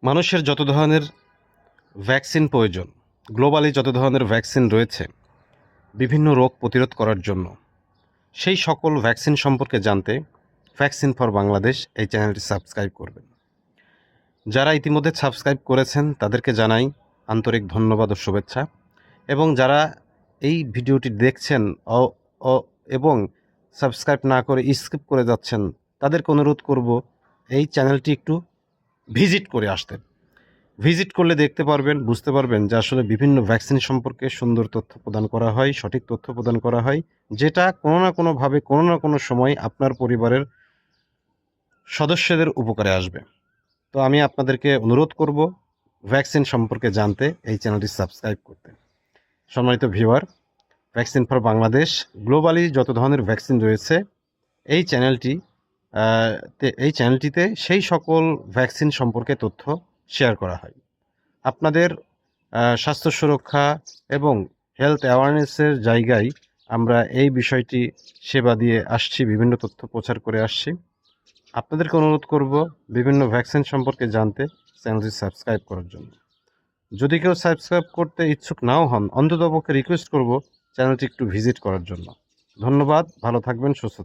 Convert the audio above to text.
মানুষের যত ধরনের ভ্যাকসিন প্রয়োজন, গ্লোবালি যত ধরনের ভ্যাকসিন রয়েছে বিভিন্ন রোগ প্রতিরোধ করার জন্য, সেই সকল ভ্যাকসিন সম্পর্কে জানতে ভ্যাকসিন ফর বাংলাদেশ এই চ্যানেলটি সাবস্ক্রাইব করবেন। যারা ইতিমধ্যে সাবস্ক্রাইব করেছেন তাদেরকে জানাই আন্তরিক ধন্যবাদ ও শুভেচ্ছা, এবং যারা এই ভিডিওটি দেখছেন এবং সাবস্ক্রাইব না করে স্কিপ করে যাচ্ছেন তাদেরকে অনুরোধ করব এই চ্যানেলটি একটু ভিজিট করে আসতে। ভিজিট করলে দেখতে পারবেন, বুঝতে পারবেন যে আসলে বিভিন্ন ভ্যাকসিন সম্পর্কে সুন্দর তথ্য প্রদান করা হয়, সঠিক তথ্য প্রদান করা হয়, যেটা কোনো না কোনোভাবে কোনো না কোনো সময় আপনার পরিবারের সদস্যদের উপকারে আসবে। তো আমি আপনাদেরকে অনুরোধ করব ভ্যাকসিন সম্পর্কে জানতে এই চ্যানেলটি সাবস্ক্রাইব করতে। সম্মানিত viewer, vaccine for Bangladesh globally যত ধরনের ভ্যাকসিন রয়েছে এই চ্যানেলটিতে সেই সকল ভ্যাকসিন সম্পর্কে তথ্য শেয়ার করা হয়। আপনাদের স্বাস্থ্য সুরক্ষা এবং হেলথ অ্যাওয়ারনেসের জায়গায় আমরা এই বিষয়টি সেবা দিয়ে আসছি, বিভিন্ন তথ্য প্রচার করে আসছি। আপনাদেরকে অনুরোধ করব বিভিন্ন ভ্যাকসিন সম্পর্কে জানতে চ্যানেলটি সাবস্ক্রাইব করার জন্য। যদি কেউ সাবস্ক্রাইব করতে ইচ্ছুক নাও হন, অন্ততপক্ষে রিকোয়েস্ট করব চ্যানেলটি একটু ভিজিট করার জন্য। ধন্যবাদ, ভালো থাকবেন, সুস্থ